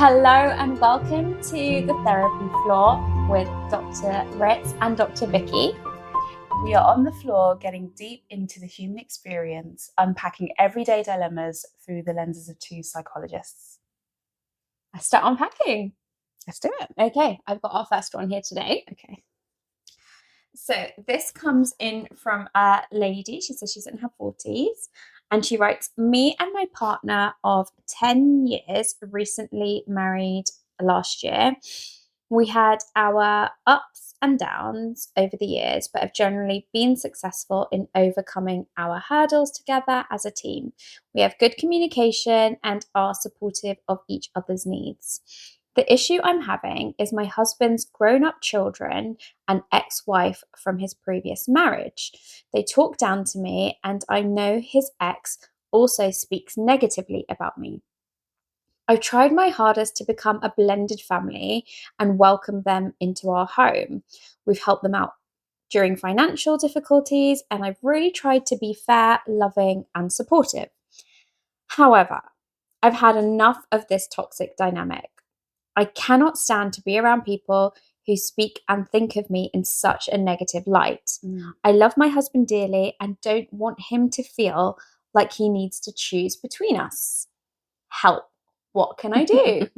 Hello and welcome to the Therapy Floor with Dr. Ritz and Dr. Vicky. We are on the floor getting deep into the human experience, unpacking everyday dilemmas through the lenses of two psychologists. Let's start unpacking. Let's do it. Okay, I've got our first one here today. Okay. So this comes in from a lady. She says she's in her 40s and she writes, me and my partner of 10 years recently married last year. We had our ups and downs over the years, but have generally been successful in overcoming our hurdles together as a team. We have good communication and are supportive of each other's needs. The issue I'm having is my husband's grown-up children and ex-wife from his previous marriage. They talk down to me, and I know his ex also speaks negatively about me. I've tried my hardest to become a blended family and welcome them into our home. We've helped them out during financial difficulties, and I've really tried to be fair, loving, and supportive. However, I've had enough of this toxic dynamic. I cannot stand to be around people who speak and think of me in such a negative light. I love my husband dearly and don't want him to feel like he needs to choose between us. Help. What can I do?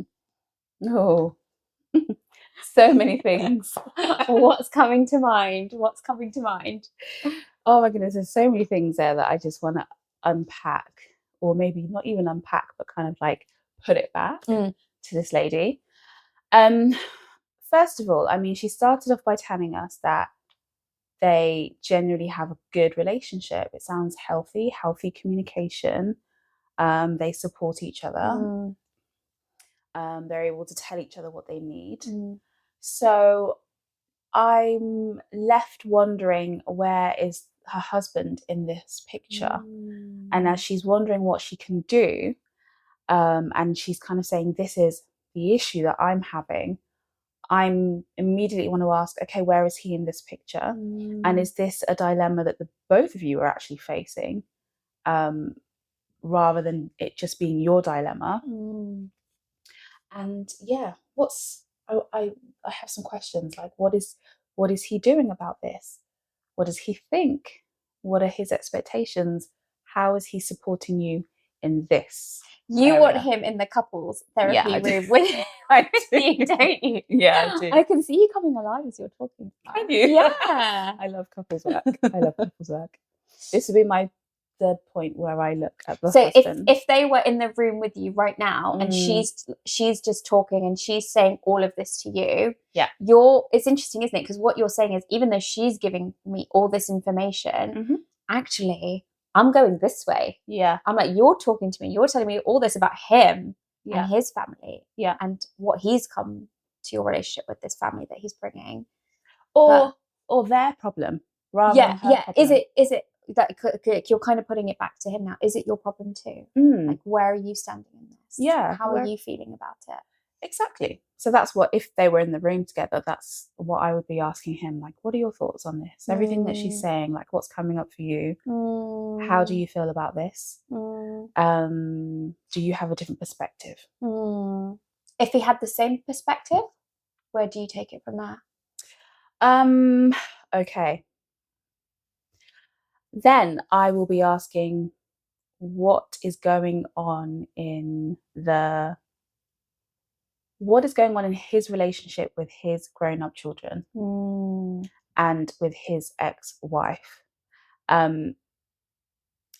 Oh, so many things. What's coming to mind? What's coming to mind? Oh my goodness, there's so many things there that I just want to unpack, or maybe not even unpack, but kind of like put it back to this lady. First of all, I mean, she started off by telling us that they generally have a good relationship. It sounds healthy communication. They support each other. They're able to tell each other what they need. So I'm left wondering, where is her husband in this picture? And as she's wondering what she can do, and she's kind of saying, this is the issue that I'm having, I'm immediately want to ask, okay, where is he in this picture? And is this a dilemma that the both of you are actually facing, rather than it just being your dilemma? And yeah, I have some questions, like what is he doing about this? What does he think? What are his expectations? How is he supporting you in this? You want him in the couples therapy room with you, don't you? Yeah, I do. I can see you coming alive as you're talking. Can you? Yeah. I love couples work. I love couples work. This would be my third point where I look at the husband. If they were in the room with you right now and she's just talking and she's saying all of this to you, it's interesting, isn't it? Because what you're saying is, even though she's giving me all this information, actually I'm going this way. Yeah. I'm like, you're talking to me, you're telling me all this about him and his family, and what he's come to your relationship with, this family that he's bringing, or their problem rather than her problem. Is it that you're kind of putting it back to him now? Is it your problem too? Like, where are you standing in this? How are you feeling about it? Exactly. So that's what, if they were in the room together, that's what I would be asking him, like, what are your thoughts on this? Everything that she's saying, like, what's coming up for you? How do you feel about this? Do you have a different perspective? If he had the same perspective, where do you take it from there? Okay. Then I will be asking, what is going on in his relationship with his grown-up children and with his ex-wife.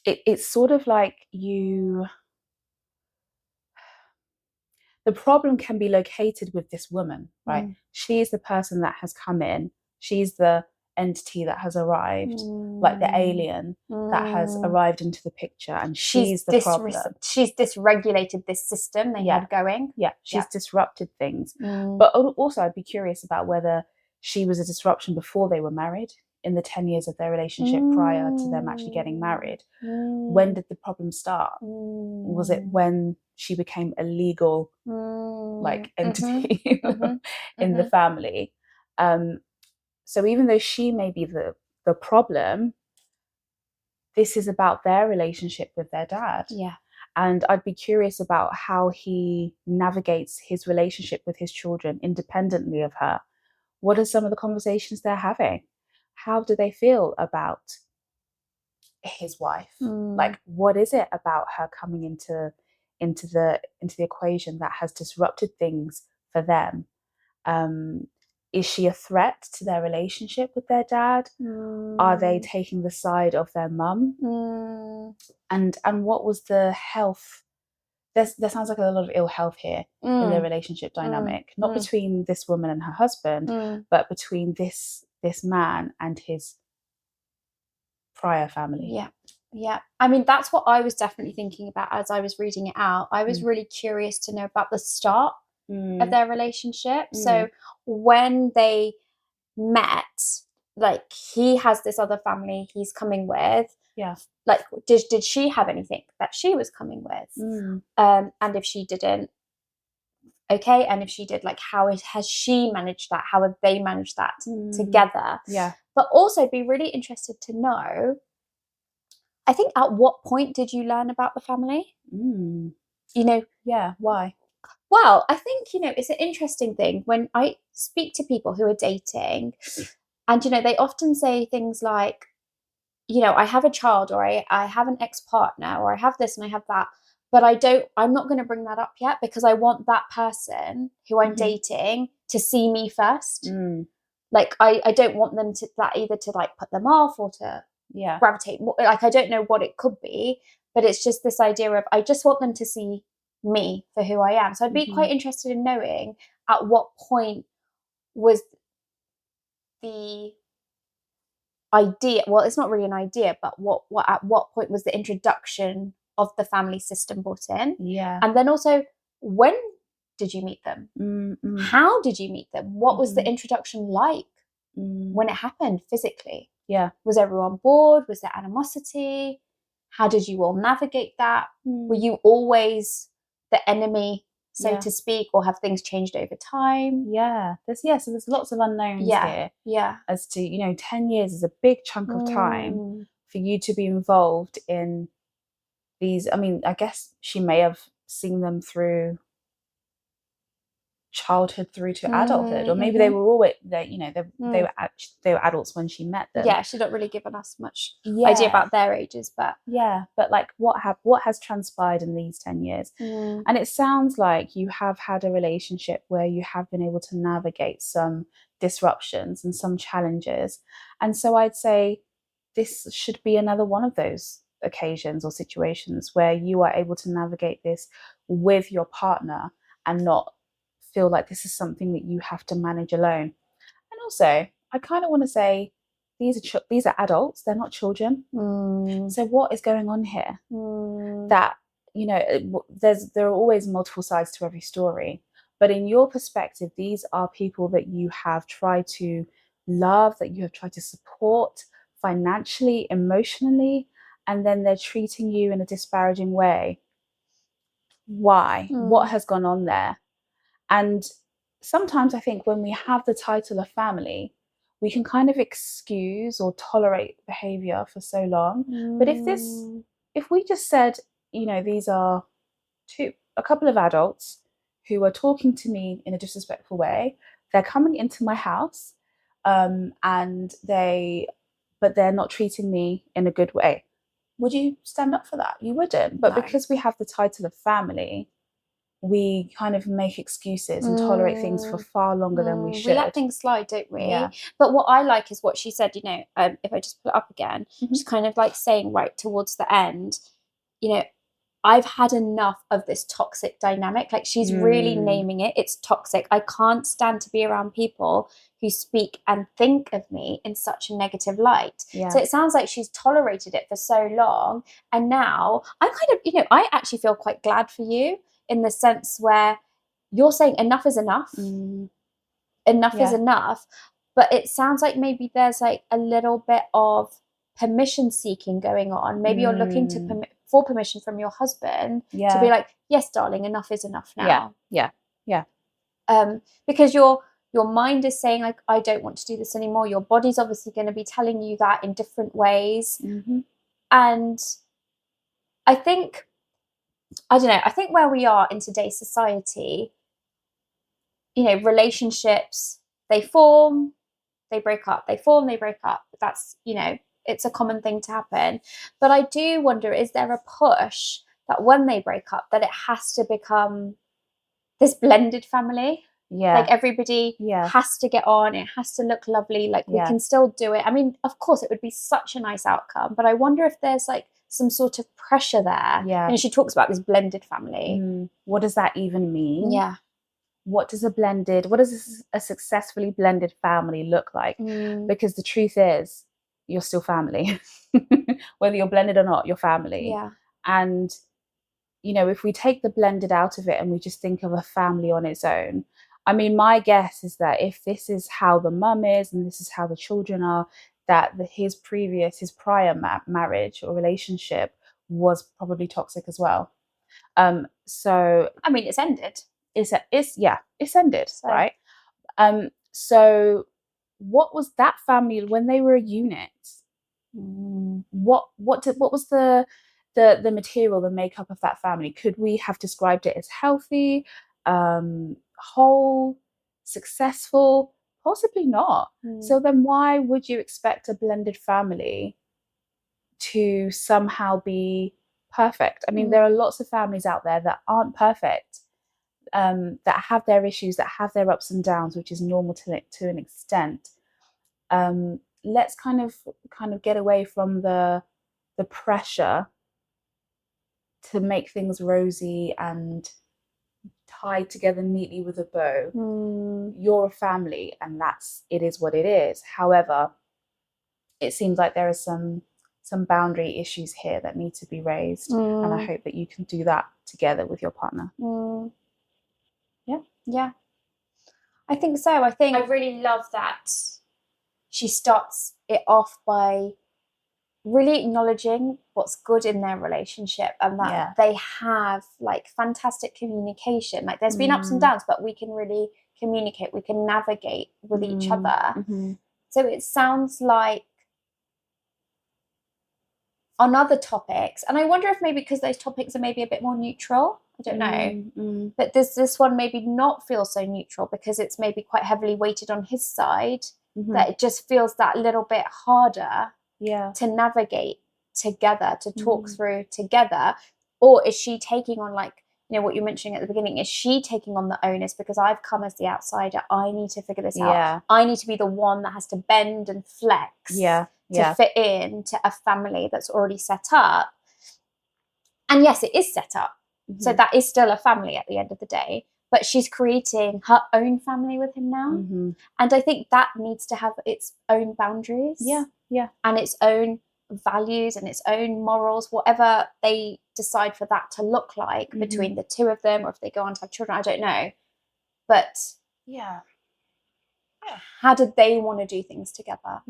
It's sort of like the problem can be located with this woman, right? She's the person that has come in. She's the entity that has arrived, like the alien that has arrived into the picture, and she's the problem. She's dysregulated this system they had going. She's disrupted things. But also I'd be curious about whether she was a disruption before they were married, in the 10 years of their relationship prior to them actually getting married. When did the problem start? Was it when she became a legal like entity in the family? So even though she may be the problem, this is about their relationship with their dad. And I'd be curious about how he navigates his relationship with his children independently of her. What are some of the conversations they're having? How do they feel about his wife? Like, what is it about her coming into the equation that has disrupted things for them? Is she a threat to their relationship with their dad? Are they taking the side of their mum? And what was the health? There sounds like a lot of ill health here in the relationship dynamic, not between this woman and her husband, but between this man and his prior family. Yeah. I mean, that's what I was definitely thinking about as I was reading it out. I was really curious to know about the start of their relationship. So when they met, like, he has this other family he's coming with. Yeah. Like, did she have anything that she was coming with? And if she didn't, okay. And if she did, like, how has she managed that? How have they managed that together? Yeah. But also be really interested to know, I think, at what point did you learn about the family? You know? Yeah. Why? Well, I think, it's an interesting thing when I speak to people who are dating, and, they often say things like, I have a child, or I have an ex-partner, or I have this and I have that, but I'm not going to bring that up yet because I want that person who I'm dating to see me first. Like, I don't want them to, that either to, like, put them off or to gravitate more. Like, I don't know what it could be, but it's just this idea of, I just want them to see me for who I am. So I'd be quite interested in knowing at what point was the idea, well, it's not really an idea, but what at what point was the introduction of the family system brought in? And then also, when did you meet them? How did you meet them? What was the introduction like when it happened physically? Was everyone bored? Was there animosity? How did you all navigate that? Were you always the enemy, so to speak, or have things changed over time? So there's lots of unknowns here. As to, 10 years is a big chunk of time for you to be involved in these. I mean, I guess she may have seen them through childhood through to adulthood, or maybe they were always they were adults when she met them. She's not really given us much idea about their ages, but like, what has transpired in these 10 years? And it sounds like you have had a relationship where you have been able to navigate some disruptions and some challenges, and so I'd say this should be another one of those occasions or situations where you are able to navigate this with your partner and not feel like this is something that you have to manage alone. And also, I kind of want to say these are adults, they're not children. So what is going on here? That, there are always multiple sides to every story, but in your perspective, these are people that you have tried to love, that you have tried to support financially, emotionally, and then they're treating you in a disparaging way. Why? What has gone on there? And sometimes I think when we have the title of family, we can kind of excuse or tolerate behavior for so long. But if we just said, these are a couple of adults who are talking to me in a disrespectful way, they're coming into my house, and they're not treating me in a good way, would you stand up for that? You wouldn't. But because we have the title of family, we kind of make excuses and tolerate things for far longer than we should. We let things slide, don't we? But what I like is what she said, if I just put it up again, she's kind of like saying right towards the end, I've had enough of this toxic dynamic. Like, she's really naming it. It's toxic. I can't stand to be around people who speak and think of me in such a negative light. So it sounds like she's tolerated it for so long. And now I'm kind of, I actually feel quite glad for you, in the sense where you're saying enough is enough. Enough is enough. But it sounds like maybe there's like a little bit of permission seeking going on. Maybe you're looking for permission from your husband to be like, yes, darling, enough is enough now. Because your mind is saying, like, I don't want to do this anymore. Your body's obviously going to be telling you that in different ways. And I think I don't know, I think where we are in today's society, relationships, they form, they break up, they form, they break up. That's, it's a common thing to happen. But I do wonder, is there a push that when they break up, that it has to become this blended family? Yeah. Like everybody Yeah. has to get on, it has to look lovely, like we Yeah. can still do it. I mean, of course, it would be such a nice outcome, but I wonder if there's like some sort of pressure there. Yeah. And she talks about this blended family. What does that even mean? Yeah. What does a successfully blended family look like? Because the truth is, you're still family. Whether you're blended or not, you're family. Yeah. And, if we take the blended out of it and we just think of a family on its own, I mean, my guess is that if this is how the mum is and this is how the children are, that his prior marriage or relationship was probably toxic as well. So I mean, it's ended. It's ended, so. Right? So what was that family when they were a unit? What was the material, the makeup of that family? Could we have described it as healthy, whole, successful? Possibly not. So then why would you expect a blended family to somehow be perfect? I mean, there are lots of families out there that aren't perfect. That have their issues, that have their ups and downs, which is normal to an extent. Let's kind of get away from the pressure to make things rosy and tied together neatly with a bow. You're a family, and it is what it is. However, it seems like there are some boundary issues here that need to be raised, and I hope that you can do that together with your partner. Yeah, I think so. I really love that she starts it off by really acknowledging what's good in their relationship, and that they have like fantastic communication. Like there's been ups and downs, but we can really communicate, we can navigate with each other. So it sounds like on other topics, and I wonder if maybe because those topics are maybe a bit more neutral, I don't know, but does this one maybe not feel so neutral because it's maybe quite heavily weighted on his side, that it just feels that little bit harder to navigate together, to talk through together? Or is she taking on, like, what you're mentioning at the beginning, is she taking on the onus because I've come as the outsider, I need to figure this out, I need to be the one that has to bend and flex to fit in to a family that's already set up? And yes, it is set up, so that is still a family at the end of the day, but she's creating her own family with him now. And I think that needs to have its own boundaries, and its own values and its own morals, whatever they decide for that to look like between the two of them, or if they go on to have children, I don't know. But how did they want to do things together?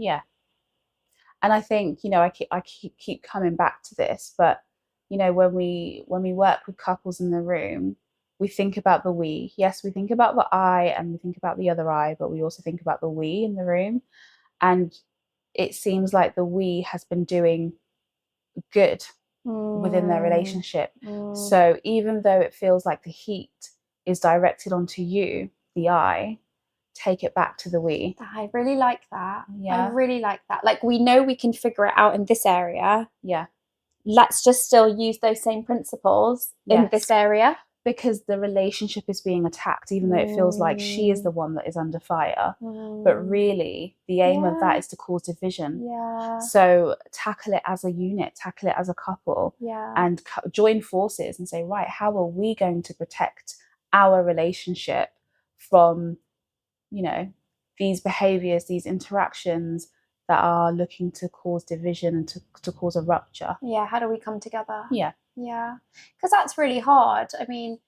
And I think, I keep coming back to this, but when we work with couples in the room, we think about the we. Yes, we think about the I and we think about the other I, but we also think about the we in the room. And it seems like the we has been doing good within their relationship. So even though it feels like the heat is directed onto you, the I, take it back to the we. I really like that. I really like that. Like, we know we can figure it out in this area. Let's just still use those same principles in this area. Because the relationship is being attacked, even though it feels like she is the one that is under fire. But really, the aim of that is to cause division. So tackle it as a unit, tackle it as a couple, and join forces and say, right, how are we going to protect our relationship from, these behaviors, these interactions that are looking to cause division and to cause a rupture? How do we come together? Because that's really hard. I mean,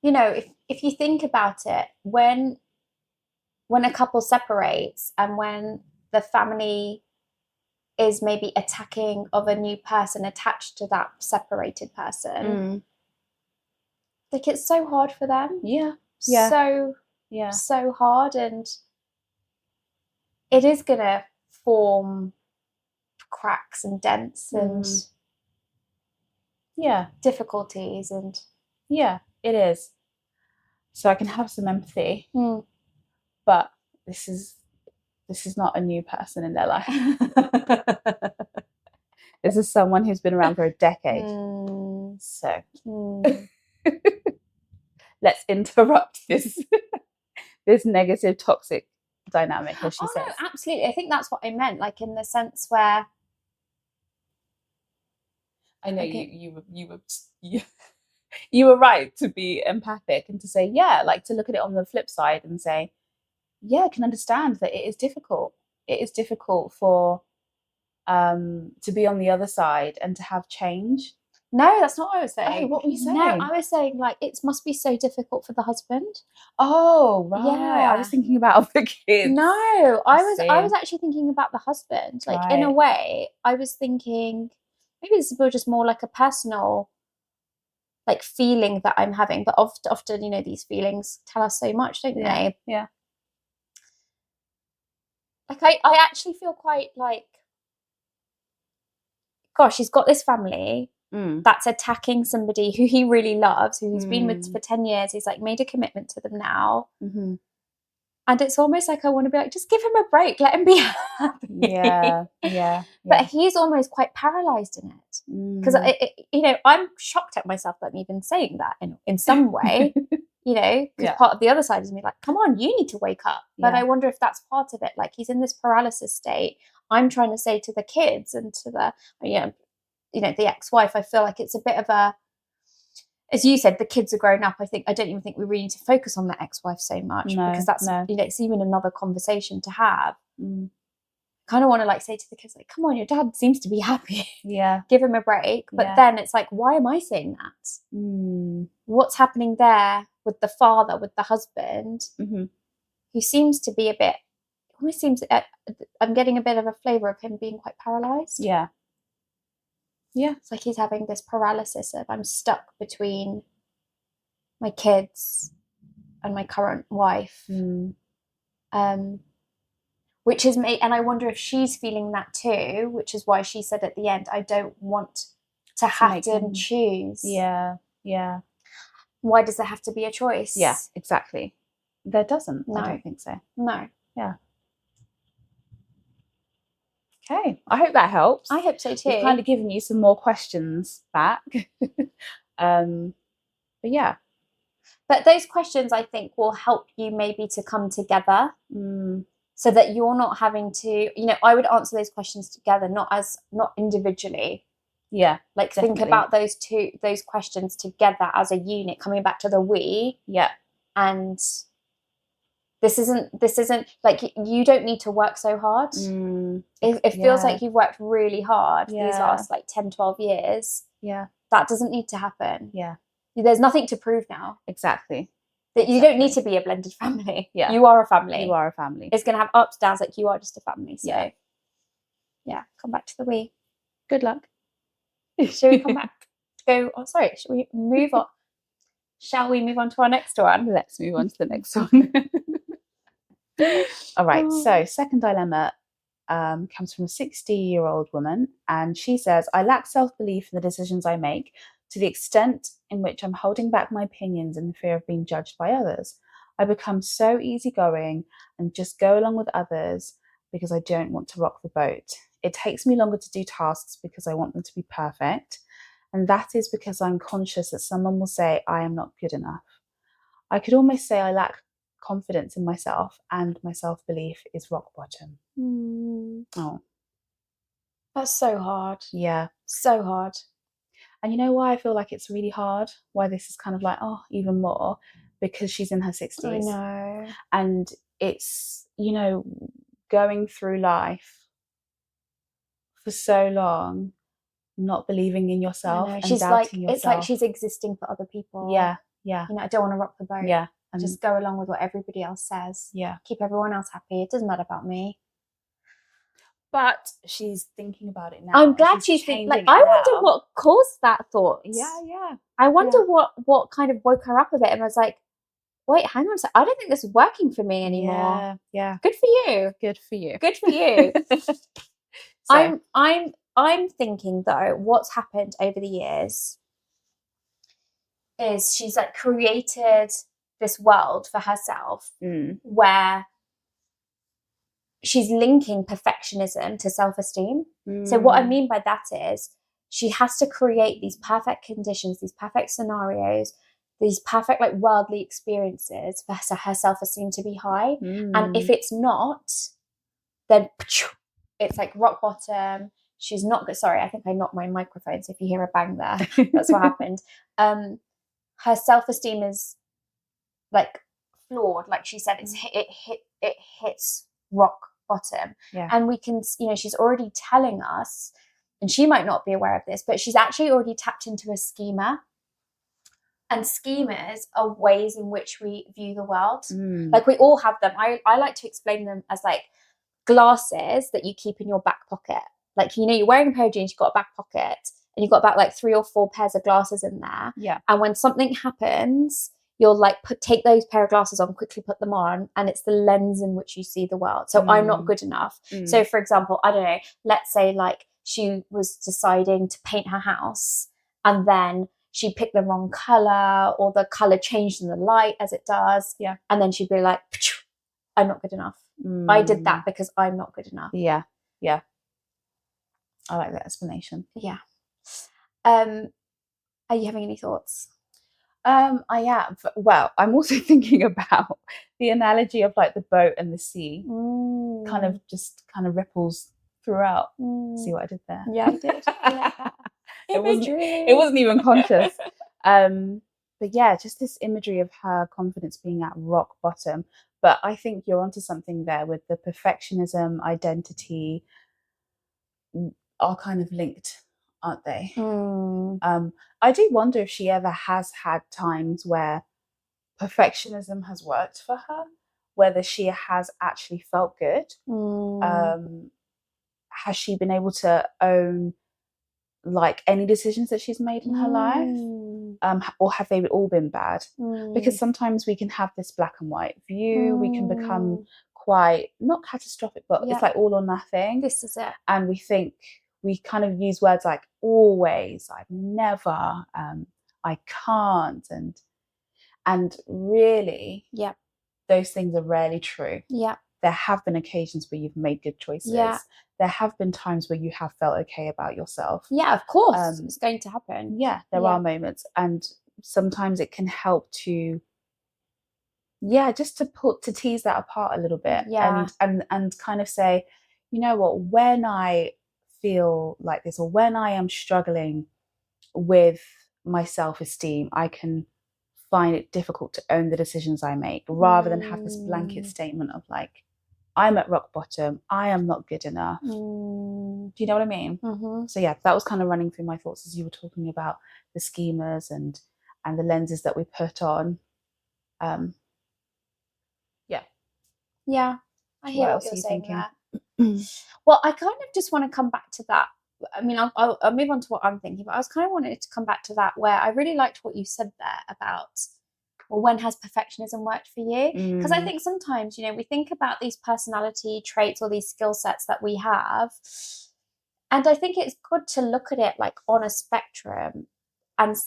if you think about it, when a couple separates and when the family is maybe attacking of a new person attached to that separated person, like, it's so hard for them. So hard, and it is gonna form cracks and dents, and difficulties and it is. So I can have some empathy, but this is not a new person in their life. This is someone who's been around for a decade. So let's interrupt this negative, toxic dynamic, as she says. No, absolutely. I think that's what I meant, like in the sense where I know you were right to be empathic and to say, like to look at it on the flip side and say, I can understand that it is difficult. It is difficult for to be on the other side and to have change. No, that's not what I was saying. Oh, what were you saying? No, I was saying like it must be so difficult for the husband. Oh, right. Yeah. I was thinking about the kids. No, I was actually thinking about the husband. Like right. In a way, I was thinking maybe this is just more like a personal like feeling that I'm having, but often, you know, these feelings tell us so much, don't they? Yeah. Like I actually feel quite like, gosh, he's got this family that's attacking somebody who he really loves, who he's been with for 10 years. He's like made a commitment to them now. And it's almost like I want to be like, just give him a break, let him be happy. Yeah. But he's almost quite paralyzed in it. Because, you know, I'm shocked at myself that I'm even saying that in some way, you know, because part of the other side is me like, come on, you need to wake up. But I wonder if that's part of it. Like he's in this paralysis state. I'm trying to say to the kids and to the, you know, the ex-wife, I feel like it's a bit of a, as you said, the kids are grown up. I don't even think we really need to focus on the ex-wife so much because that's, you know, it's even another conversation to have. Kind of want to like say to the kids, like, come on, your dad seems to be happy. Give him a break. But then it's like, why am I saying that? What's happening there with the father, with the husband, who seems to be a bit, almost seems, I'm getting a bit of a flavour of him being quite paralysed. It's like he's having this paralysis of I'm stuck between my kids and my current wife. Which is me, and I wonder if she's feeling that too, which is why she said at the end, I don't want to have to choose. Why does there have to be a choice? Yeah, exactly. There doesn't. No. I don't think so. No. Yeah. Okay, I hope that helps. I hope so too. We've kind of given you some more questions back. But yeah. But those questions, I think, will help you maybe to come together so that you're not having to, you know, I would answer those questions together, not individually. Yeah. Like definitely. Think about those questions together as a unit, coming back to the we. Yeah. And this isn't like, you don't need to work so hard. It feels like you've worked really hard these last like 10, 12 years. Yeah. That doesn't need to happen. Yeah. There's nothing to prove now. Exactly. That you don't need to be a blended family. Yeah. You are a family. You are a family. It's going to have ups, downs, like you are just a family. So yeah, come back to the we. Good luck. Shall we come back? Shall we move on? Shall we move on to our next one? Let's move on to the next one. All right, so second dilemma comes from a 60-year-old woman, and she says, I lack self-belief in the decisions I make to the extent in which I'm holding back my opinions in the fear of being judged by others. I become so easygoing and just go along with others because I don't want to rock the boat. It takes me longer to do tasks because I want them to be perfect, and that is because I'm conscious that someone will say I am not good enough. I could almost say I lack confidence in myself, and my self-belief is rock bottom. Oh, that's so hard. Yeah, so hard. And you know why I feel like it's really hard? Why this is kind of like, even more? Because she's in her 60s. I know. And it's, you know, going through life for so long, not believing in yourself and she's doubting yourself. It's like she's existing for other people. Yeah. You know, I don't want to rock the boat. Yeah. And just go along with what everybody else says. Yeah. Keep everyone else happy. It doesn't matter about me. But she's thinking about it now. I'm glad she's thinking. Like, I wonder what caused that thought. Yeah. I wonder what kind of woke her up a bit and was like, wait, hang on a sec. I don't think this is working for me anymore. Yeah. Good for you. Good for you. Good for you. So, I'm thinking though, what's happened over the years is she's like created this world for herself where she's linking perfectionism to self-esteem. So what I mean by that is she has to create these perfect conditions, these perfect scenarios, these perfect like worldly experiences for her self-esteem to be high. And if it's not, then it's like rock bottom. She's not good. Sorry, I think I knocked my microphone. So if you hear a bang there, that's what happened. Her self-esteem is like flawed. Like she said, it hits rock bottom. And we can, she's already telling us, and she might not be aware of this, but she's actually already tapped into a schema. And schemas are ways in which we view the world. Like we all have them. I like to explain them as like glasses that you keep in your back pocket. Like, you're wearing a pair of jeans, you've got a back pocket, and you've got about like 3 or 4 pairs of glasses in there. Yeah. And when something happens, you'll like take those pair of glasses on, quickly put them on, and it's the lens in which you see the world. So I'm not good enough. So for example, I don't know, let's say like she was deciding to paint her house, and then she picked the wrong color, or the color changed in the light as it does. Yeah. And then she'd be like, I'm not good enough. I did that because I'm not good enough. Yeah. Yeah. I like that explanation. Yeah. Are you having any thoughts? I am. Well, I'm also thinking about the analogy of like the boat and the sea. Kind of ripples throughout. See what I did there? Yeah, I did. Yeah. It wasn't even conscious. But yeah, just this imagery of her confidence being at rock bottom. But I think you're onto something there with the perfectionism, identity are kind of linked, aren't they? I do wonder if she ever has had times where perfectionism has worked for her, whether she has actually felt good. Has she been able to own like any decisions that she's made in her life, or have they all been bad? Because sometimes we can have this black and white view. We can become quite not catastrophic, but it's like all or nothing. This is it. And we kind of use words like always, I've never, I can't, and really, those things are rarely true. There have been occasions where you've made good choices. There have been times where you have felt okay about yourself. Yeah, of course. It's going to happen. Yeah, there are moments. And sometimes it can help to, just to tease that apart a little bit. And kind of say, you know what, when I feel like this, or when I am struggling with my self-esteem, I can find it difficult to own the decisions I make, rather than have this blanket statement of like, I'm at rock bottom, I am not good enough. Do you know what I mean? So yeah, that was kind of running through my thoughts as you were talking about the schemas and the lenses that we put on. I hear what you're saying there. Well, I kind of just want to come back to that. I mean, I'll move on to what I'm thinking, but I was kind of wanting to come back to that, where I really liked what you said there about, well, when has perfectionism worked for you? Because I think sometimes, we think about these personality traits or these skill sets that we have, and I think it's good to look at it like on a spectrum and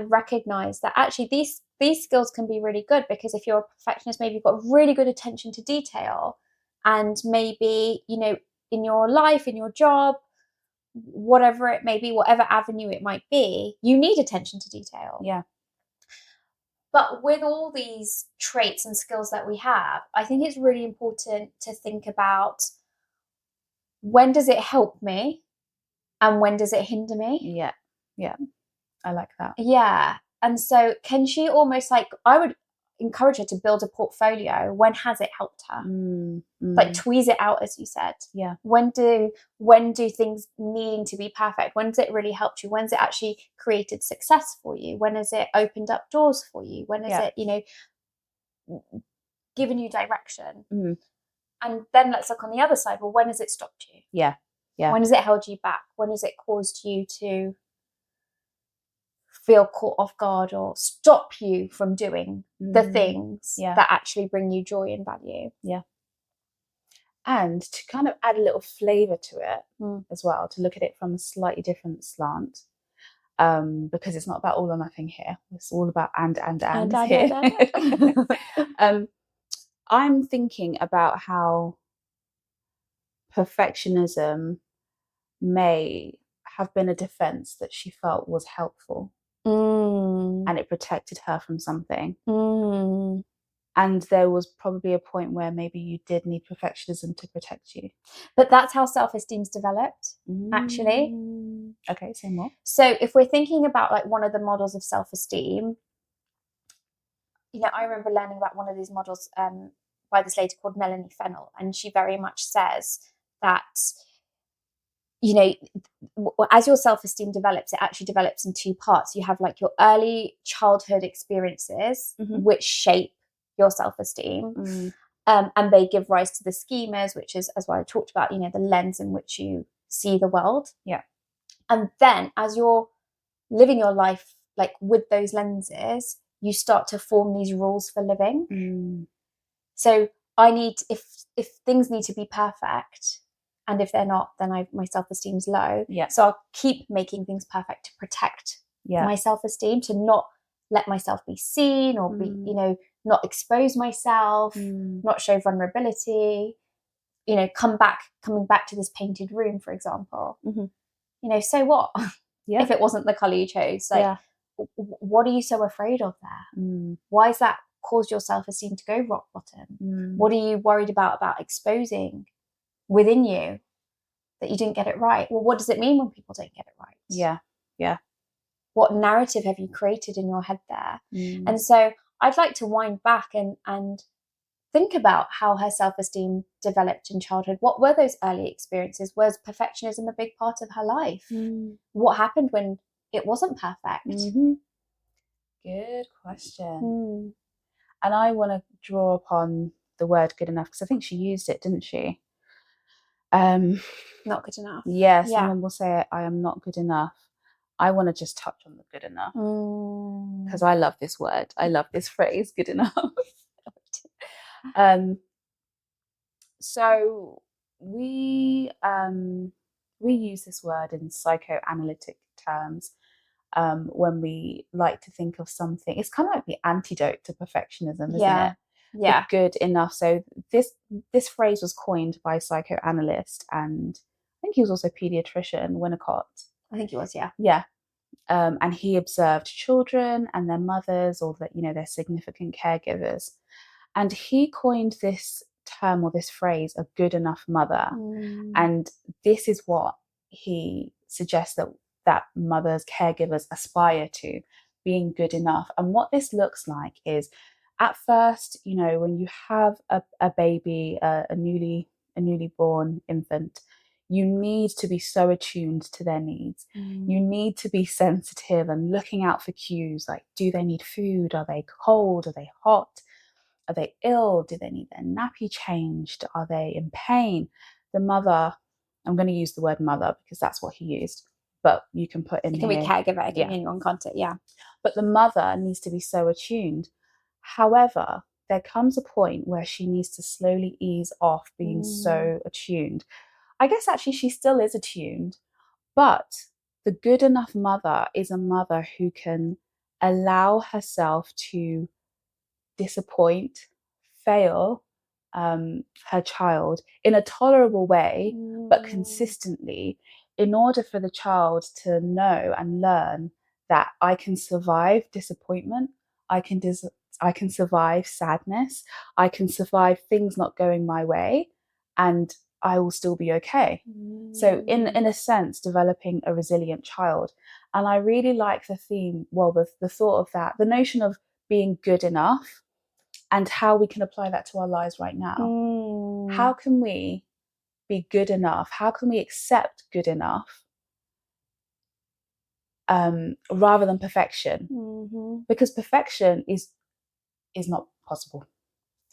recognize that actually these skills can be really good, because if you're a perfectionist, maybe you've got really good attention to detail, and maybe, in your life, in your job, whatever it may be, whatever avenue it might be, you need attention to detail. Yeah. But with all these traits and skills that we have, I think it's really important to think about, when does it help me and when does it hinder me? Yeah. I like that. Yeah. And so can she almost like, I would encourage her to build a portfolio. When has it helped her? Like tweeze it out, as you said. Yeah. When do things needing to be perfect, when has it really helped you? When's it actually created success for you? When has it opened up doors for you? When has it, given you direction? And then let's look on the other side. Well, when has it stopped you? Yeah. When has it held you back? When has it caused you to feel caught off guard, or stop you from doing the things that actually bring you joy and value? Yeah. And to kind of add a little flavour to it as well, to look at it from a slightly different slant, because it's not about all or nothing here. It's all about and And. here. I'm thinking about how perfectionism may have been a defense that she felt was helpful, and it protected her from something. And there was probably a point where maybe you did need perfectionism to protect you. But that's how self-esteem's developed, actually. Okay, say more. So if we're thinking about like one of the models of self-esteem, I remember learning about one of these models by this lady called Melanie Fennell, and she very much says that, as your self-esteem develops, it actually develops in two parts. You have like your early childhood experiences, which shape your self-esteem, and they give rise to the schemas, which is, as I talked about, the lens in which you see the world. Yeah. And then as you're living your life like with those lenses, you start to form these rules for living. So if things need to be perfect, and if they're not, then my self-esteem's low. Yeah. So I'll keep making things perfect to protect my self-esteem, to not let myself be seen, or be, not expose myself, not show vulnerability, coming back to this painted room, for example. So what? Yeah. If it wasn't the color you chose, like, what are you so afraid of there? Why has that caused your self-esteem to go rock bottom? What are you worried about exposing within you that you didn't get it right? Well, what does it mean when people don't get it right? Yeah. What narrative have you created in your head there? And so I'd like to wind back and think about how her self-esteem developed in childhood. What were those early experiences? Was perfectionism a big part of her life? What happened when it wasn't perfect? Good question. And I want to draw upon the word good enough, because I think she used it, didn't she? Not good enough. Yeah, someone will say, I am not good enough. I want to just touch on the good enough, because I love this word. I love this phrase, good enough. So we use this word in psychoanalytic terms when we like to think of something. It's kind of like the antidote to perfectionism, isn't it? Yeah. The good enough. So this phrase was coined by a psychoanalyst, and I think he was also a pediatrician, Winnicott. I think he was, yeah. Yeah. And he observed children and their mothers, or their significant caregivers. And he coined this term, or this phrase, a good enough mother. And this is what he suggests that mothers, caregivers aspire to, being good enough. And what this looks like is, at first, when you have a baby, a newly born infant, you need to be so attuned to their needs. You need to be sensitive and looking out for cues, like, do they need food? Are they cold? Are they hot? Are they ill? Do they need their nappy changed? Are they in pain? The mother, I'm going to use the word mother because that's what he used, but you can put in it can here. Be caregiver, it can be anyone contact, yeah. But the mother needs to be so attuned. However, there comes a point where she needs to slowly ease off being so attuned. I guess actually she still is attuned, but the good enough mother is a mother who can allow herself to disappoint, fail her child in a tolerable way, but consistently, in order for the child to know and learn that I can survive disappointment, I can survive sadness, I can survive things not going my way, and I will still be okay. So in a sense, developing a resilient child. And I really like the theme, the thought of that, the notion of being good enough, and how we can apply that to our lives right now. How can we be good enough? How can we accept good enough rather than perfection? Because perfection is not possible.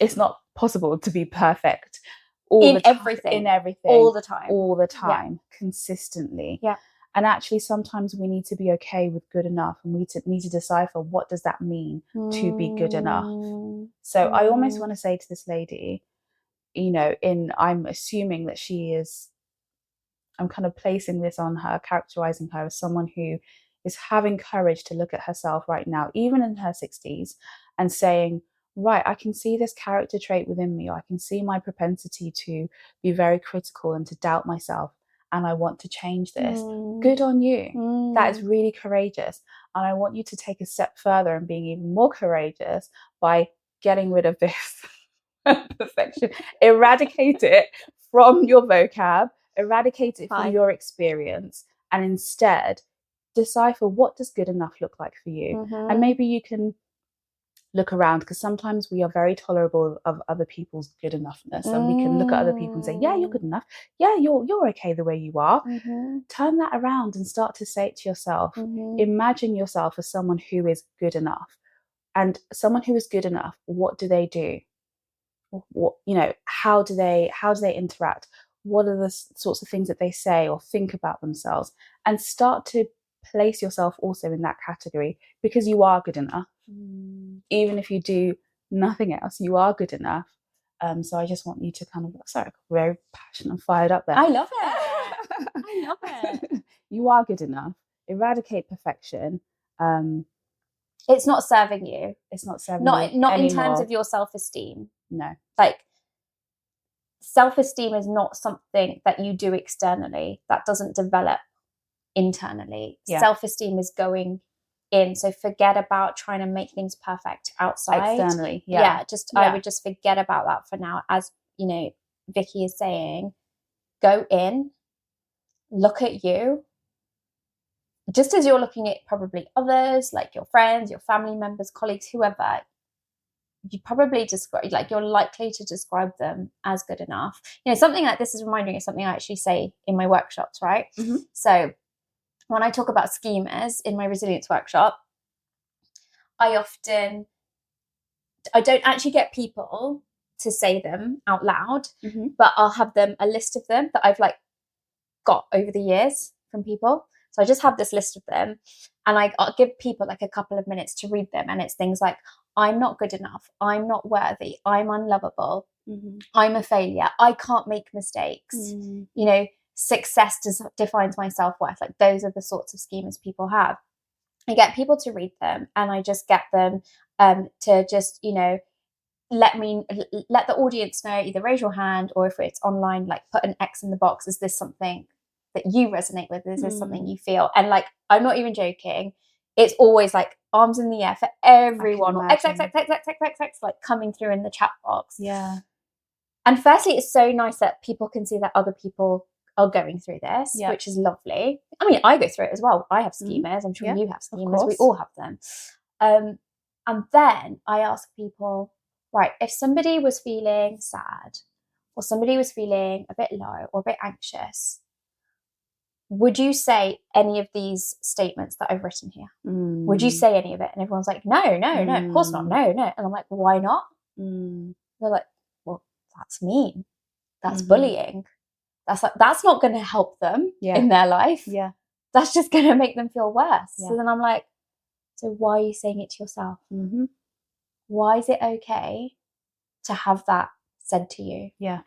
It's not possible to be perfect in everything, all the time, consistently. Yeah. And actually, sometimes we need to be okay with good enough, and we need to decipher, what does that mean to be good enough? So I almost want to say to this lady, I'm assuming that she is, I'm kind of placing this on her, characterizing her as someone who is having courage to look at herself right now, even in her 60s, and saying, right, I can see this character trait within me, or I can see my propensity to be very critical and to doubt myself, and I want to change this. Good on you. That is really courageous. And I want you to take a step further and being even more courageous by getting rid of this perfection. Eradicate it from your vocab, eradicate it from your experience, and instead decipher, what does good enough look like for you? And maybe you can look around, because sometimes we are very tolerable of other people's good enoughness, and we can look at other people and say, yeah, you're good enough, yeah, you're okay the way you are. Turn that around and start to say it to yourself. Imagine yourself as someone who is good enough. And someone who is good enough, what do they do? What, how do they interact? What are the sorts of things that they say or think about themselves? And start to place yourself also in that category, because you are good enough. Even if you do nothing else, you are good enough. So I just want you to kind of, sorry, very passionate and fired up there. I love it. I love it. You are good enough. Eradicate perfection. It's not serving you. It's not serving you. Not in terms of your self-esteem. No. Like, self-esteem is not something that you do externally. That doesn't develop internally. Yeah. Self-esteem is going in. So forget about trying to make things perfect outside. Externally. I would just forget about that for now. As Vicky is saying, go in, look at you. Just as you're looking at probably others, like your friends, your family members, colleagues, whoever, you probably you're likely to describe them as good enough. Something like this is reminding me of something I actually say in my workshops, right? So when I talk about schemas in my resilience workshop, I don't actually get people to say them out loud, but I'll have a list of them that I've got over the years from people. So I just have this list of them, and I'll give people a couple of minutes to read them. And it's things like, I'm not good enough, I'm not worthy, I'm unlovable, I'm a failure, I can't make mistakes, success defines my self-worth. Those are the sorts of schemas people have. I get people to read them, and I just get them to just let the audience know, either raise your hand, or if it's online, put an X in the box. Is this something that you resonate with? Is this something you feel? And I'm not even joking, it's always arms in the air for everyone, or X coming through in the chat box. Yeah. And firstly, it's so nice that people can see that other people are going through this, which is lovely. I mean, I go through it as well. I have schemas. I'm sure you have schemas. We all have them. And then I ask people, right, if somebody was feeling sad, or somebody was feeling a bit low or a bit anxious, would you say any of these statements that I've written here? Would you say any of it? And everyone's like, no, of course not, no. And I'm like, why not? They're like, well, that's mean. That's bullying. That's not going to help them in their life. Yeah. That's just going to make them feel worse. Yeah. So then I'm like, so why are you saying it to yourself? Why is it okay to have that said to you? Yeah.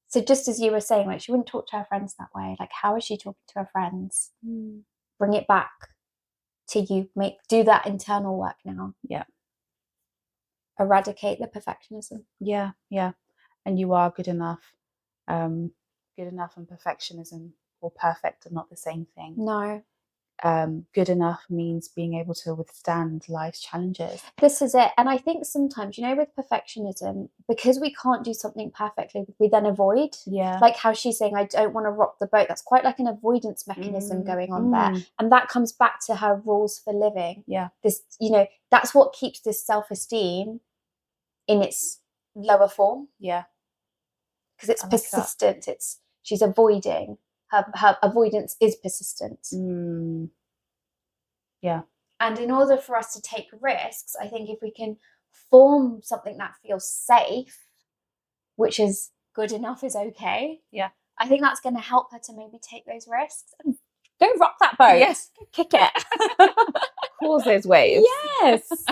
So just as you were saying, she wouldn't talk to her friends that way. How is she talking to her friends? Bring it back to you. Do that internal work now. Yeah. Eradicate the perfectionism. Yeah. Yeah. And you are good enough. Good enough and perfectionism or perfect are not the same thing. No. Good enough means being able to withstand life's challenges. This is it. And I think sometimes, with perfectionism, because we can't do something perfectly, we then avoid. Yeah. How she's saying, I don't want to rock the boat. That's quite an avoidance mechanism going on there. And that comes back to her rules for living. Yeah. This, that's what keeps this self-esteem in its lower form. Yeah. Because it's persistent. She's avoiding. Her avoidance is persistent. Yeah. And in order for us to take risks, I think if we can form something that feels safe, which is good enough is okay. Yeah. I think that's going to help her to maybe take those risks and go rock that boat. Yes. Go kick it. Cause those waves. Yes.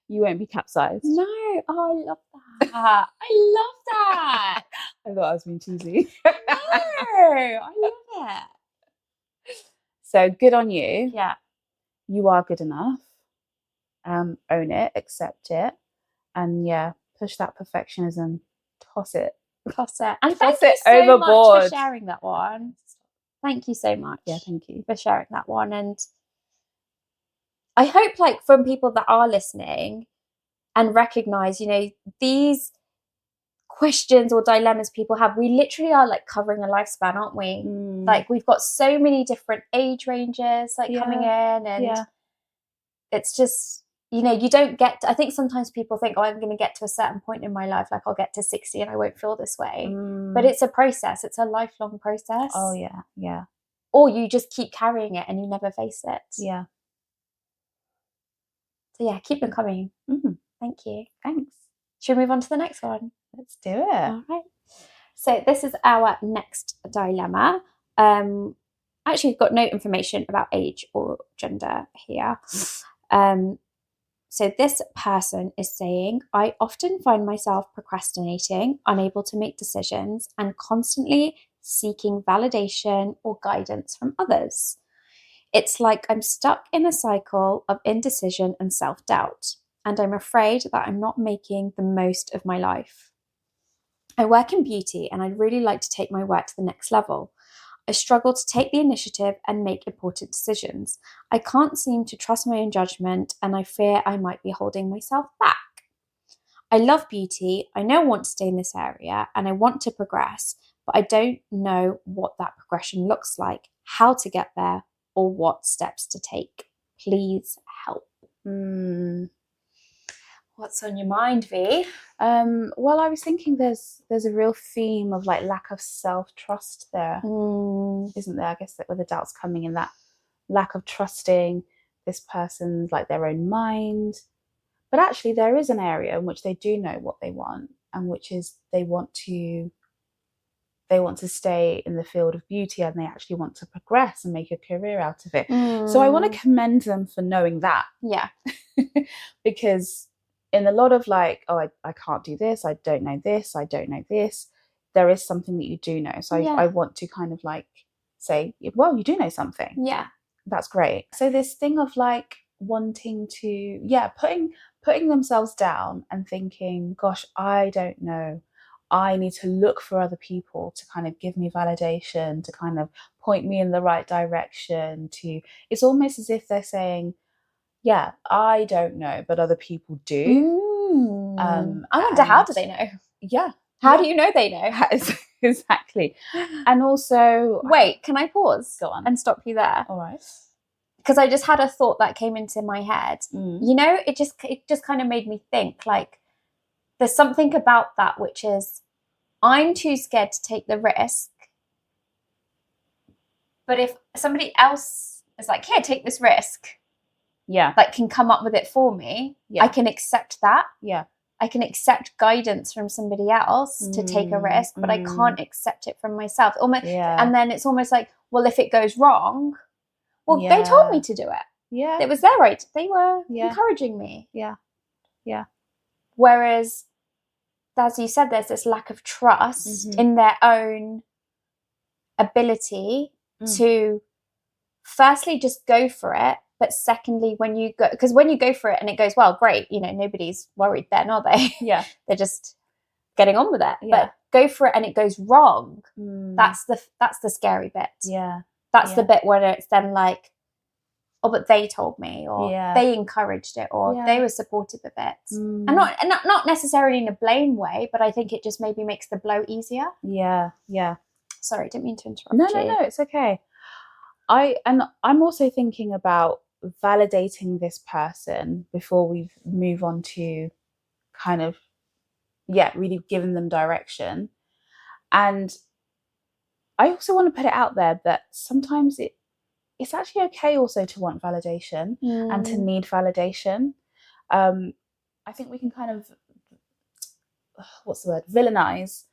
You won't be capsized. No. Oh, I love that. I love that. I thought I was being cheesy. No, I love it. So good on you. Yeah. You are good enough. Own it, accept it, and push that perfectionism, toss it. And Toss thank you it so much overboard. for sharing that one. Thank you so much. Yeah, thank you for sharing that one. And I hope, like, from people that are listening and recognize, you know, these questions or dilemmas people have, we literally are like covering a lifespan, aren't we? Like, we've got so many different age ranges like coming in, and it's just, you know, you don't get I think sometimes people think, oh, I'm going to get to a certain point in my life, like I'll get to 60 and I won't feel this way. But it's a process. It's a lifelong process. Oh yeah. Or you just keep carrying it and you never face it. Yeah. So yeah, keep them coming. Thank you. Thanks. Should we move on to the next one? Let's do it. All right. So this is our next dilemma. Actually, we've got no information about age or gender here. So this person is saying, I often find myself procrastinating, unable to make decisions, and constantly seeking validation or guidance from others. It's like I'm stuck in a cycle of indecision and self-doubt, and I'm afraid that I'm not making the most of my life. I work in beauty and I'd really like to take my work to the next level. I struggle to take the initiative and make important decisions. I can't seem to trust my own judgment, and I fear I might be holding myself back. I love beauty. I know I want to stay in this area and I want to progress, but I don't know what that progression looks like, how to get there, or what steps to take. Please help. What's on your mind, V? Well, I was thinking there's a real theme of like lack of self-trust there, isn't there? I guess that where the doubt's coming in, that lack of trusting this person's like their own mind. But actually there is an area in which they do know what they want, and which is they want to stay in the field of beauty, and they actually want to progress and make a career out of it. So I want to commend them for knowing that. Yeah. Because in a lot of like, oh, I can't do this, I don't know this, I don't know this, there is something that you do know. So I want to kind of like say, well, you do know something. Yeah. That's great. So this thing of like wanting to, putting themselves down and thinking, gosh, I don't know. I need to look for other people to kind of give me validation, to kind of point me in the right direction. It's almost as if they're saying, yeah, I don't know, but other people do. I wonder, how do they know? Yeah. How do you know they know? Exactly. And also... Wait, can I pause? Go on. And stop you there? All right. Because I just had a thought that came into my head. You know, it just kind of made me think, like, there's something about that which is, I'm too scared to take the risk. But if somebody else is like, here, take this risk, like, can come up with it for me, I can accept that. Yeah. I can accept guidance from somebody else to take a risk, but I can't accept it from myself. And then it's almost like, well, if it goes wrong, well, they told me to do it. Yeah. It was their right. They were encouraging me. Yeah. Yeah. Whereas, as you said, there's this lack of trust in their own ability to firstly just go for it, but secondly, when you go for it and it goes well, great, you know, nobody's worried then, are they? Yeah. They're just getting on with it. Yeah. But go for it and it goes wrong. That's the scary bit. Yeah. That's the bit where it's then like, oh, but they told me, or they encouraged it, or they were supportive of it. And not necessarily in a blame way, but I think it just maybe makes the blow easier. Yeah. Yeah. Sorry, didn't mean to interrupt you. No, it's okay. I'm also thinking about validating this person before we move on to kind of, really giving them direction. And I also want to put it out there that sometimes it's actually okay also to want validation and to need validation. I think we can kind of, villainize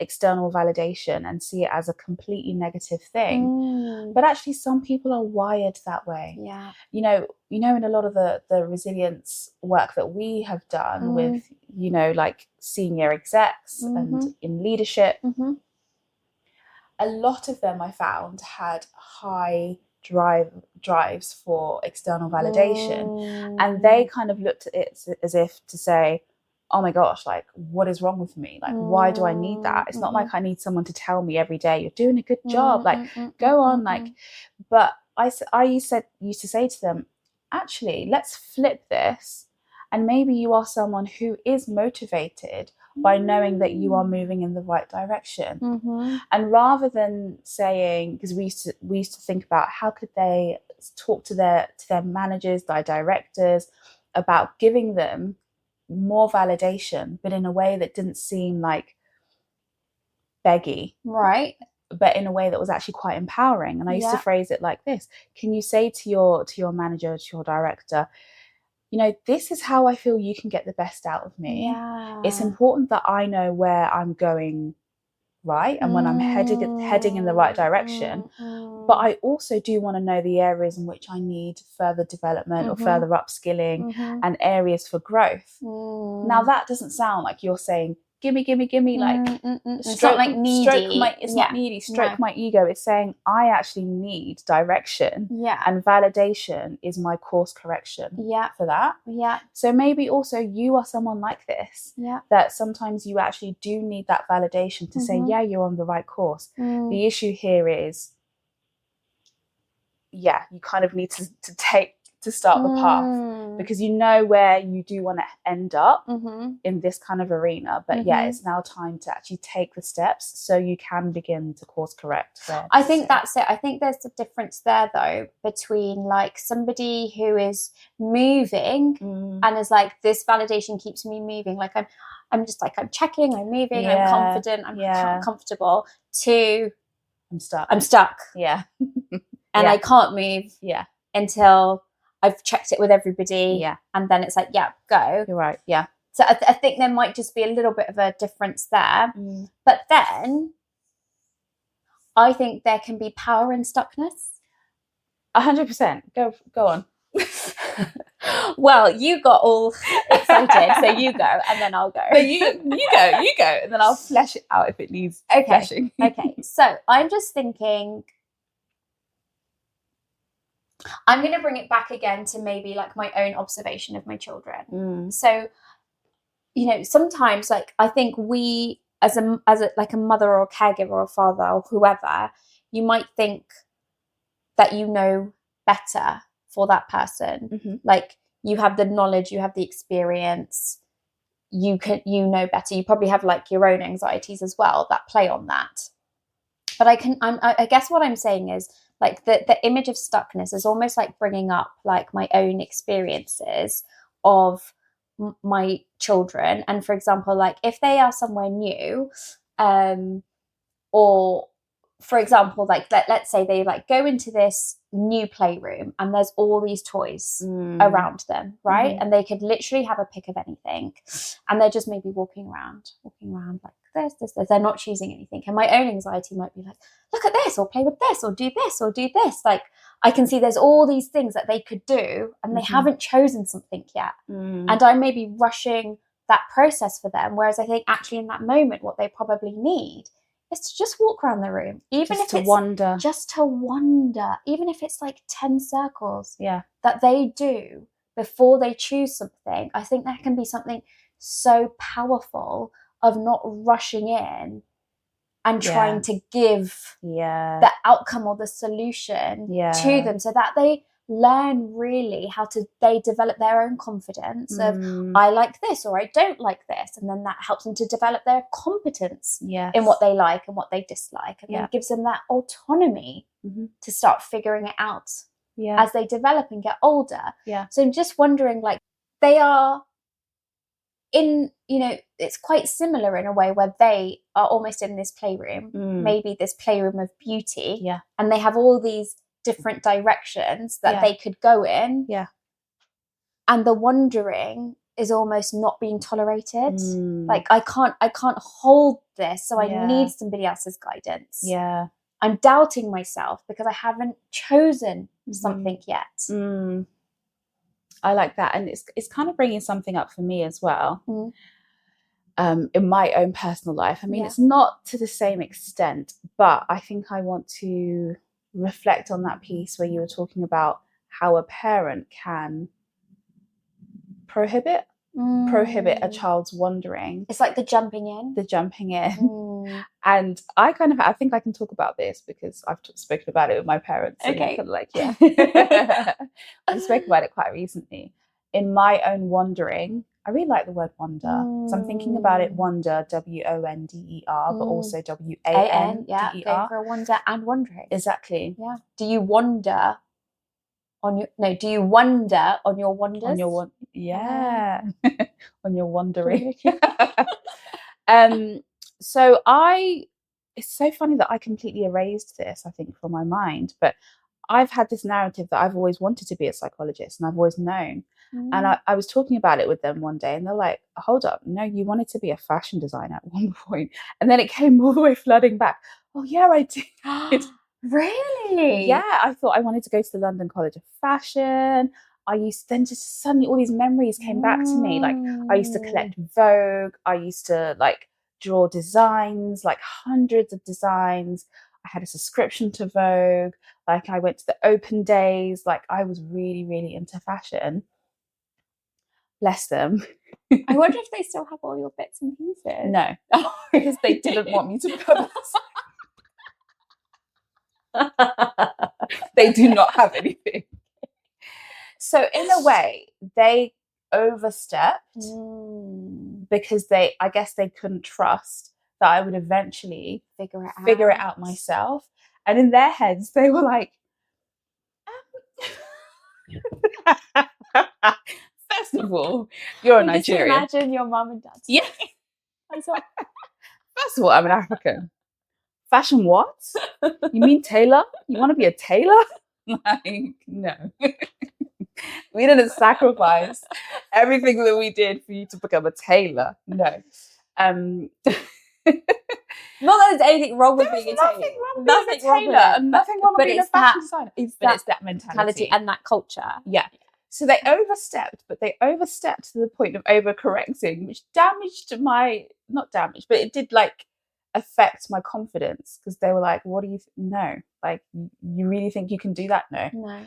external validation and see it as a completely negative thing. But actually some people are wired that way. Yeah. You know, in a lot of the resilience work that we have done with, like senior execs and in leadership, a lot of them I found had high drives for external validation, and they kind of looked at it as if to say, oh my gosh, like, what is wrong with me? Like, why do I need that? It's not like I need someone to tell me every day, you're doing a good job, like, go on, like. But I used to say to them, actually, let's flip this, and maybe you are someone who is motivated by knowing that you are moving in the right direction. And rather than saying, because we used to think about how could they talk to their managers, their directors, about giving them more validation, but in a way that didn't seem like beggy, right, but in a way that was actually quite empowering. And I used to phrase it like this: can you say to your manager, to your director, you know, this is how I feel you can get the best out of me. It's important that I know where I'm going right and when I'm heading in the right direction. But I also do want to know the areas in which I need further development or further upskilling and areas for growth. Now, that doesn't sound like you're saying, gimme, like, it's not like needy. Not needy, stroke my ego. It's saying, I actually need direction, and validation is my course correction for that. So maybe also you are someone like this, that sometimes you actually do need that validation to say, yeah, you're on the right course. The issue here is, you kind of need to start the path, because you know where you do want to end up in this kind of arena, but it's now time to actually take the steps so you can begin to course correct. I think that's it. I think there's a difference there though between like somebody who is moving and is like, this validation keeps me moving, like I'm just like, I'm checking, I'm moving, I'm confident, I'm comfortable, to I'm stuck and I can't move until I've checked it with everybody, and then it's like, go. You're right, So I think there might just be a little bit of a difference there. But then I think there can be power in stuckness. 100%. Go on. Well, you got all excited, so you go, and then I'll go. No, you go, and then I'll flesh it out if it needs fleshing. Okay, so I'm just thinking, I'm going to bring it back again to maybe like my own observation of my children. So, you know, sometimes like I think we as a like a mother or a caregiver or a father or whoever, you might think that you know better for that person. Like you have the knowledge, you have the experience, you know better. You probably have like your own anxieties as well that play on that. But I guess what I'm saying is, like the image of stuckness is almost like bringing up like my own experiences of my children. And for example, like if they are somewhere new, or for example, like let's say they like go into this new playroom and there's all these toys around them, right? And they could literally have a pick of anything, and they're just maybe walking around like this. They're not choosing anything. And my own anxiety might be like, look at this, or play with this, or do this, or do this. Like I can see there's all these things that they could do, and they haven't chosen something yet. And I may be rushing that process for them. Whereas I think actually in that moment, what they probably need is to just walk around the room, even if it's wonder. Just to wonder, even if it's like 10 circles that they do before they choose something. I think that can be something so powerful of not rushing in and trying to give the outcome or the solution to them, so that they learn really how to develop their own confidence of I like this or I don't like this, and then that helps them to develop their competence in what they like and what they dislike, and then gives them that autonomy to start figuring it out as they develop and get older. So I'm just wondering, like, they are in, you know, it's quite similar in a way where they are almost in this playroom, maybe this playroom of beauty, and they have all these different directions that they could go in, and the wondering is almost not being tolerated. Like I can't hold this, so I need somebody else's guidance. I'm doubting myself because I haven't chosen something yet. I like that, and it's kind of bringing something up for me as well. in my own personal life. I mean, it's not to the same extent, but I think I want to reflect on that piece where you were talking about how a parent can prohibit a child's wandering. It's like the jumping in. And I think I can talk about this because I've spoken about it with my parents. Okay. And we spoke about it quite recently. In my own wandering, I really like the word wander. So I'm thinking about it, wander, WONDER, but also WANDER. Yeah, go for a wander and wandering. Exactly. Yeah. Do you wonder on your do you wonder on your wanders? On your on your wandering. So it's so funny that I completely erased this, I think, from my mind, but I've had this narrative that I've always wanted to be a psychologist and I've always known. And I was talking about it with them one day and they're like, hold up, no, you wanted to be a fashion designer at one point. And then it came all the way flooding back. Oh yeah, I did. Really? Yeah, I thought I wanted to go to the London College of Fashion. Then just suddenly all these memories came back to me. Like I used to collect Vogue. I used to like draw designs, like hundreds of designs. I had a subscription to Vogue. Like I went to the open days. Like I was really, really into fashion. Bless them. I wonder if they still have all your bits and pieces. No, because they didn't want me to become they do not have anything. So in a way, they overstepped because I guess they couldn't trust that I would eventually figure it out myself. And in their heads, they were like, first of all, you're a Nigerian. Just imagine your mum and dad. Yeah. First of all, I'm an African. Fashion what? You mean tailor? You want to be a tailor? Like, no. We didn't sacrifice everything that we did for you to become a tailor. No. Not that there's anything wrong with being a tailor. Nothing wrong with it. Nothing wrong with being a fashion designer. But it's that mentality and that culture. Yeah. So they overstepped, but they overstepped to the point of overcorrecting, which not damaged, but it did like affect my confidence because they were like, what do you no, like you really think you can do that? No. Yeah.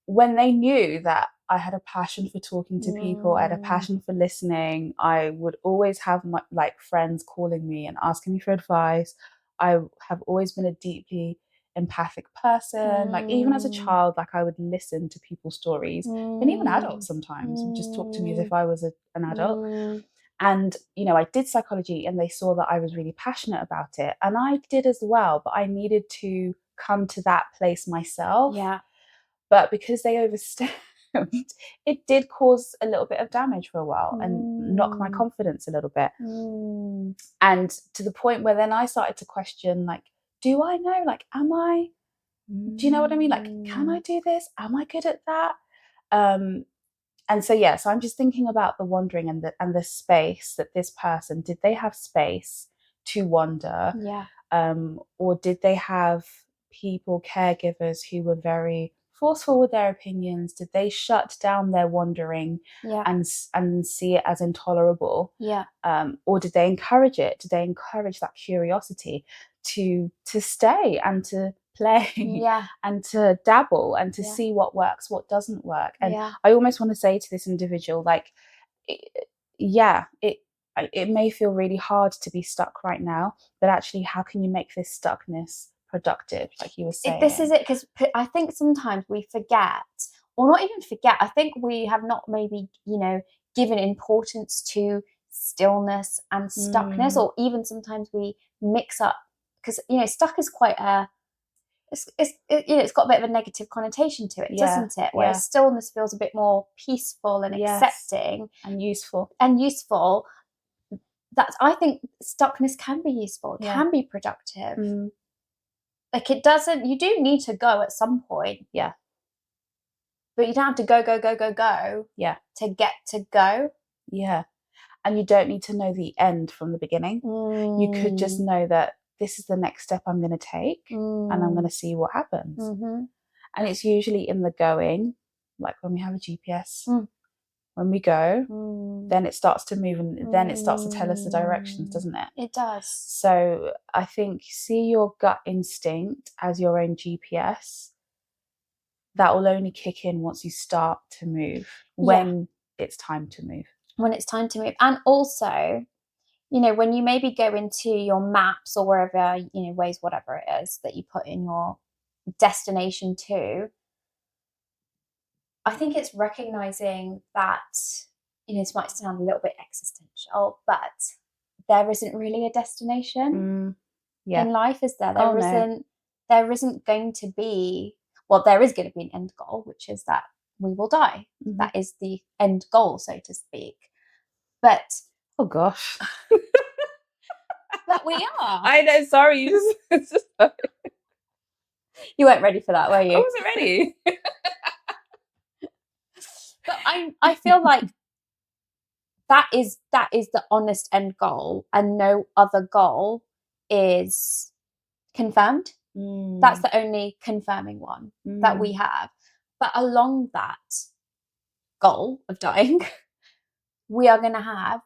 When they knew that I had a passion for talking to people, I had a passion for listening, I would always have my like friends calling me and asking me for advice. I have always been a deeply empathic person. Like even as a child, like I would listen to people's stories, and even adults sometimes would just talk to me as if I was an adult. And, you know, I did psychology and they saw that I was really passionate about it. And I did as well, but I needed to come to that place myself. Yeah. But because they overstepped, it did cause a little bit of damage for a while and knock my confidence a little bit. And to the point where then I started to question, like, do I know? Like, am I? Do you know what I mean? Like, can I do this? Am I good at that? And so, yeah, so I'm just thinking about the wandering and the space that this person, did they have space to wander? Yeah. Or did they have people, caregivers who were very forceful with their opinions? Did they shut down their wandering and see it as intolerable? Yeah. Or did they encourage it? Did they encourage that curiosity to stay and to play and to dabble and to see what works, what doesn't work? And I almost want to say to this individual, like, it may feel really hard to be stuck right now, but actually how can you make this stuckness productive, like you were saying? This is it, because I think sometimes we forget, or not even forget, I think we have not maybe, you know, given importance to stillness and stuckness, or even sometimes we mix up, because, you know, stuck is quite it's got a bit of a negative connotation to it, doesn't it? Whereas stillness feels a bit more peaceful and accepting and useful. That's, I think stuckness can be useful, can be productive. Like it doesn't, you do need to go at some point. Yeah. But you don't have to go. Yeah. To get to go. Yeah. And you don't need to know the end from the beginning. You could just know that this is the next step I'm going to take and I'm going to see what happens. And it's usually in the going, like when we have a GPS. when we go, then it starts to move, and then it starts to tell us the directions, doesn't it? It does. So I think see your gut instinct as your own GPS. That will only kick in once you start to move, when it's time to move. When it's time to move. And also, you know, when you maybe go into your maps or wherever, you know, Waze, whatever it is that you put in your destination to, I think it's recognizing that, you know, this might sound a little bit existential, but there isn't really a destination in life, is there? There isn't going to be, well, there is going to be an end goal, which is that we will die. That is the end goal, so to speak. But oh gosh. But we are. I know, sorry. You weren't ready for that, were you? I wasn't ready. But I feel like that is the honest end goal, and no other goal is confirmed. That's the only confirming one that we have. But along that goal of dying, we are going to have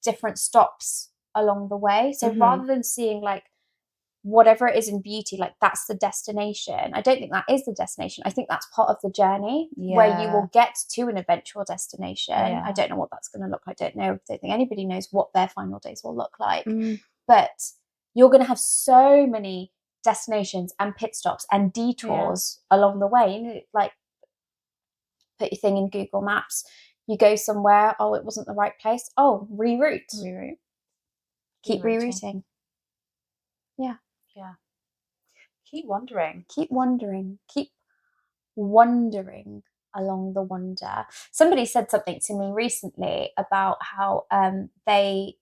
different stops along the way. So rather than seeing like whatever it is in beauty, like that's the destination, I don't think that is the destination. I think that's part of the journey where you will get to an eventual destination. I don't know what that's going to look like. I don't think anybody knows what their final days will look like. But you're going to have so many destinations and pit stops and detours along the way. You know, like put your thing in Google Maps, you go somewhere, oh, it wasn't the right place, oh, reroute. Keep rerouting. Yeah keep wandering along the wander. Somebody said something to me recently about how they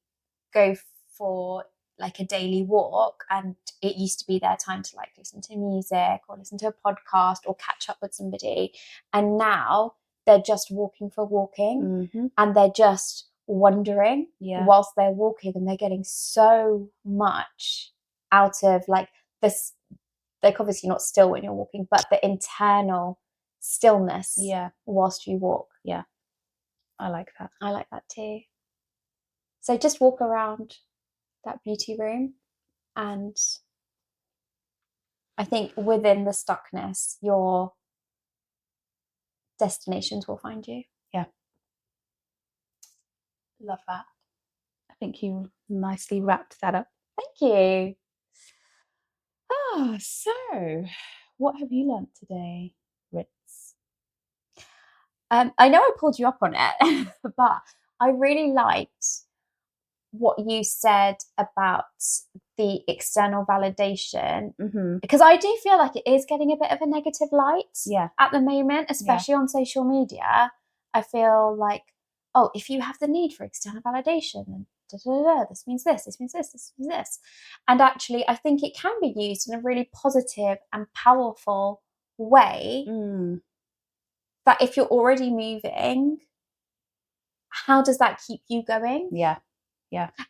go for like a daily walk, and it used to be their time to like listen to music or listen to a podcast or catch up with somebody, and now they're just walking for walking, and they're just wandering whilst they're walking, and they're getting so much out of like this, like obviously not still when you're walking, but the internal stillness whilst you walk. I like that too. So just walk around that beauty room, and I think within the stuckness, your destinations will find you. Love that. I think you nicely wrapped that up. Thank you. So what have you learnt today, Ritz? I know I pulled you up on it, but I really liked what you said about the external validation, because I do feel like it is getting a bit of a negative light at the moment, especially on social media. I feel like, oh, if you have the need for external validation, then this means this, this means this, this means this. And actually, I think it can be used in a really positive and powerful way. That if you're already moving, how does that keep you going?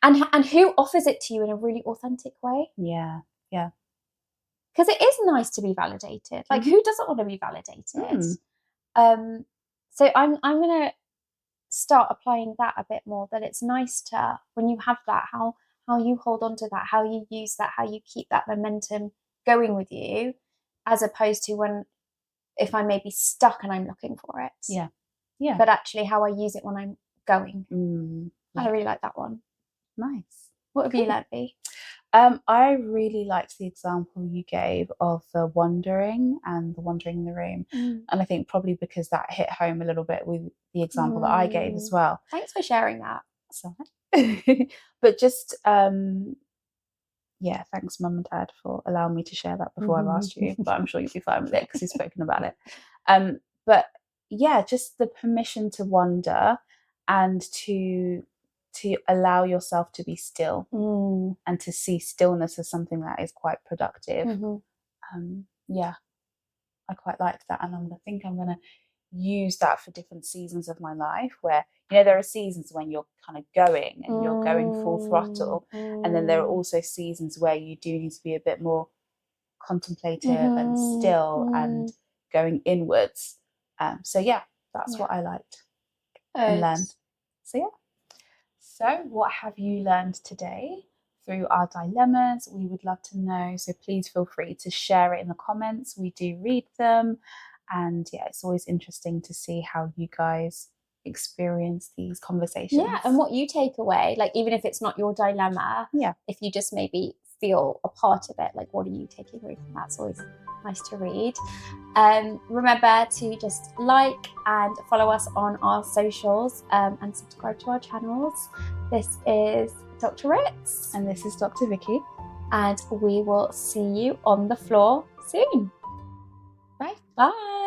And who offers it to you in a really authentic way? Because it is nice to be validated. Like who doesn't want to be validated? So I'm gonna start applying that a bit more, that it's nice to, when you have that, how you hold on to that, how you use that, how you keep that momentum going with you, as opposed to when, if I may be stuck and I'm looking for it. But actually how I use it when I'm going. I really like that one. Nice. What have you learnt, Bea? I really liked the example you gave of the wandering and the wandering in the room. And I think probably because that hit home a little bit with the example that I gave as well. Thanks for sharing that. Sorry. But just, thanks Mum and Dad for allowing me to share that before I've asked you. But I'm sure you'll be fine with it because you've spoken about it. But yeah, just the permission to wander and to allow yourself to be still and to see stillness as something that is quite productive. I quite liked that, and I think I'm going to use that for different seasons of my life, where, you know, there are seasons when you're kind of going and you're going full throttle, and then there are also seasons where you do need to be a bit more contemplative and still and going inwards. That's what I liked. and learn. Good. So yeah. So what have you learned today through our dilemmas? We would love to know. So please feel free to share it in the comments. We do read them. And yeah, it's always interesting to see how you guys experience these conversations. Yeah, and what you take away, like even if it's not your dilemma, Yeah. if you just maybe feel a part of it, like what are you taking away from that? It's always nice to read. Remember to just like and follow us on our socials and subscribe to our channels. This is Dr. Ritz. And this is Dr. Vicky. And we will see you on the floor soon. Bye. Bye.